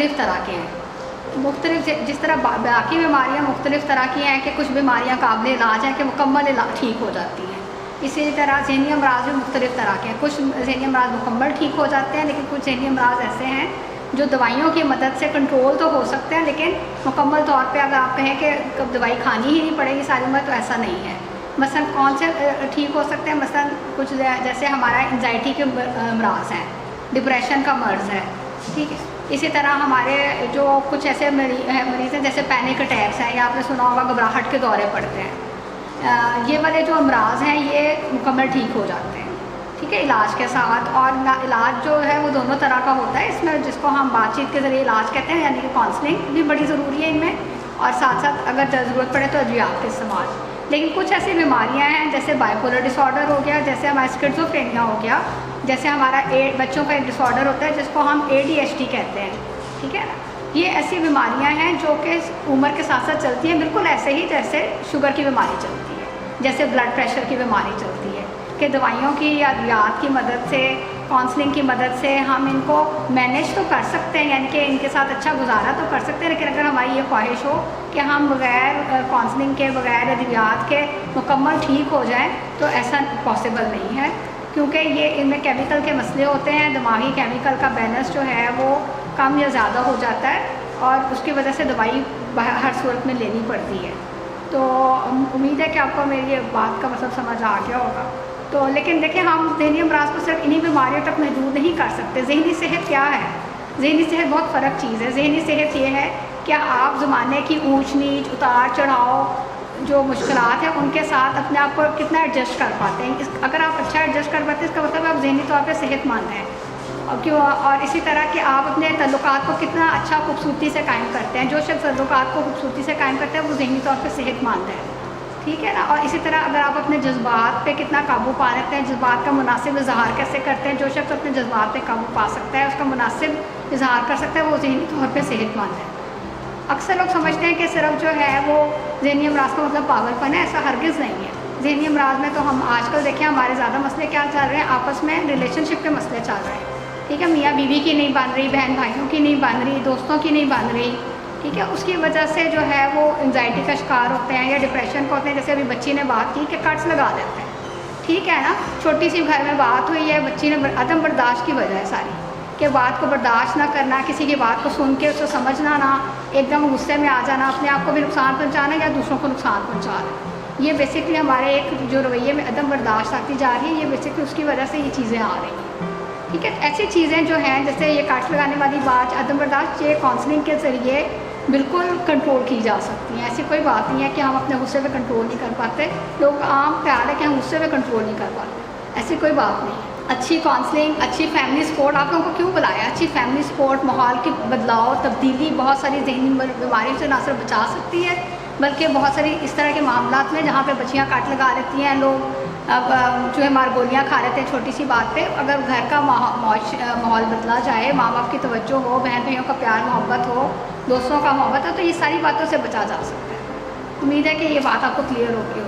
मुख्तलिफ़ तरह के हैं। मुख्तलिफ जिस तरह बाकी बीमारियाँ मुख्तलिफ़ तरह की हैं कि कुछ बीमारियाँ काबिल इलाज हैं कि मुकम्मल ठीक हो जाती हैं, इसी तरह ज़हनी अमराज भी मुख्तलिफ़ तरह के हैं। कुछ ज़हनी अमराज मुकम्मल ठीक हो जाते हैं, लेकिन कुछ ज़हनी अमराज ऐसे हैं जो दवाइयों की मदद से कंट्रोल तो हो सकते हैं, लेकिन मुकम्मल तौर पे अगर आप कहें कि दवाई खानी ही नहीं पड़ेगी सारी उम्र, तो ऐसा नहीं है। मसलन कौन से ठीक हो सकते हैं, मसलन कुछ जैसे हमारा एंजाइटी के अमराज हैं, डिप्रेशन का मर्ज़ है, ठीक है। इसी तरह हमारे जो कुछ ऐसे मरीज़ हैं जैसे पैनिक अटैक्स हैं, या आपने सुना होगा घबराहट के दौरे पड़ते हैं, ये वाले जो अमराज हैं ये मुकम्मल ठीक हो जाते हैं, ठीक है, इलाज के साथ। और इलाज जो है वो दोनों तरह का होता है इसमें, जिसको हम बातचीत के ज़रिए इलाज कहते हैं, यानी कि काउंसलिंग भी बड़ी ज़रूरी है इनमें, और साथ साथ अगर ज़रूरत पड़े तो अद्वियात के इस्तेमाल। लेकिन कुछ ऐसी बीमारियां हैं जैसे बाइपोलर डिसऑर्डर हो गया, जैसे हमारा स्किज़ोफ्रेनिया हो गया, जैसे हमारा बच्चों का एक डिसऑर्डर होता है जिसको हम ADHD कहते हैं, ठीक है ना। ये ऐसी बीमारियां हैं जो कि उम्र के साथ साथ चलती हैं, बिल्कुल ऐसे ही जैसे शुगर की बीमारी चलती है, जैसे ब्लड प्रेशर की बीमारी चलती है, कि दवाइयों की या अद्वियात की मदद से, काउंसलिंग की मदद से हम इनको मैनेज तो कर सकते हैं, यानी कि इनके साथ अच्छा गुजारा तो कर सकते हैं। लेकिन अगर हमारी ये ख्वाहिश हो कि हम बग़ैर काउंसलिंग के, बग़ैर अद्वियात के मुकम्मल ठीक हो जाएं, तो ऐसा पॉसिबल नहीं है, क्योंकि ये इनमें केमिकल के मसले होते हैं। दिमागी केमिकल का बैलेंस जो है वो कम या ज़्यादा हो जाता है, और उसकी वजह से दवाई हर सूरत में लेनी पड़ती है। तो उम्मीद है कि आपको मेरी ये बात का मतलब समझ आ गया होगा। तो लेकिन देखिए, हम ज़हनी अमराज को सिर्फ इन्हीं बीमारियों तक महदूद नहीं कर सकते। ज़हनी सेहत क्या है? ज़हनी सेहत बहुत फ़र्क चीज़ है। ज़हनी सेहत ये है कि आप ज़माने की ऊंच नीच, उतार चढ़ाव, जो मुश्किलात हैं उनके साथ अपने आप को कितना एडजस्ट कर पाते हैं। अगर आप अच्छा एडजस्ट कर पाते हैं, इसका मतलब आप ज़हनी तौर पर सेहतमंद हैं। और इसी तरह कि आप अपने तल्लुकात को कितना अच्छा खूबसूरती से कायम करते हैं। जो शख्स तल्लुकात को खूबसूरती से कायम करते हैं वो ज़हनी तौर पर सेहतमंद है, ठीक है ना। और इसी तरह अगर आप अपने जज्बात पे कितना काबू पा रखते हैं, जज्बात का मुनासिब इजहार कैसे करते हैं, जो शख्स अपने जज्बात पे काबू पा सकता है, उसका मुनासिब इजहार कर सकता है, वो ज़हनी तौर पे सेहतमंद है। अक्सर लोग समझते हैं कि सिर्फ जो है वो ज़हनी अमराज का मतलब पागलपन है, ऐसा हरगिज़ नहीं है। ज़हनी अमराज में तो हम आजकल देखें हमारे ज़्यादा मसले क्या चल रहे हैं, आपस में रिलेशनशिप के मसले चल रहे हैं, ठीक है। मियाँ बीवी की नहीं बन रही, बहन भाइयों की नहीं बन रही, दोस्तों की नहीं बन रही, ठीक है। उसकी वजह से जो है वो एंजाइटी का शिकार होते हैं या डिप्रेशन का होते हैं। जैसे अभी बच्ची ने बात की कि कट्स लगा देते हैं, ठीक है ना। छोटी सी घर में बात हुई है, बच्ची ने अदम बर्दाश्त की वजह है सारी, कि बात को बर्दाश्त ना करना, किसी की बात को सुन के उसको समझना ना, एकदम गुस्से में आ जाना, अपने आप को भी नुकसान पहुँचाना या दूसरों को नुकसान पहुँचाना। ये बेसिकली हमारे एक जो रवैये में अदम बर्दाश्त आती जा रही है, ये बेसिकली उसकी वजह से ये चीज़ें आ रही हैं, ठीक है। ऐसी चीज़ें जो हैं जैसे ये कट्स लगाने वाली बात, अदम बर्दाश्त, ये काउंसलिंग के ज़रिए बिल्कुल कंट्रोल की जा सकती हैं। ऐसी कोई बात नहीं है कि हम अपने गुस्से पे कंट्रोल नहीं कर पाते। लोग आम ख्याल है कि हम गुस्से पे कंट्रोल नहीं कर पाते, ऐसी कोई बात नहीं। अच्छी काउंसलिंग, अच्छी फैमिली सपोर्ट, आप लोगों को क्यों बुलाया, अच्छी फैमिली सपोर्ट माहौल की बदलाव, तब्दीली बहुत सारी ज़हनी बीमारियों से ना सिर्फ बचा सकती है, बल्कि बहुत सारी इस तरह के मामलात में जहाँ पे बच्चियाँ कट लगा लेती हैं, लोग अब जो है मार गोलियाँ खा लेते हैं छोटी सी बात पे। अगर घर का माहौल बदला जाए, माँ बाप की तवज्जो हो, बहन भाइयों का प्यार मोहब्बत हो, दोस्तों का मोहब्बत हो, तो ये सारी बातों से बचा जा सकता है। उम्मीद है कि ये बात आपको क्लियर होगी।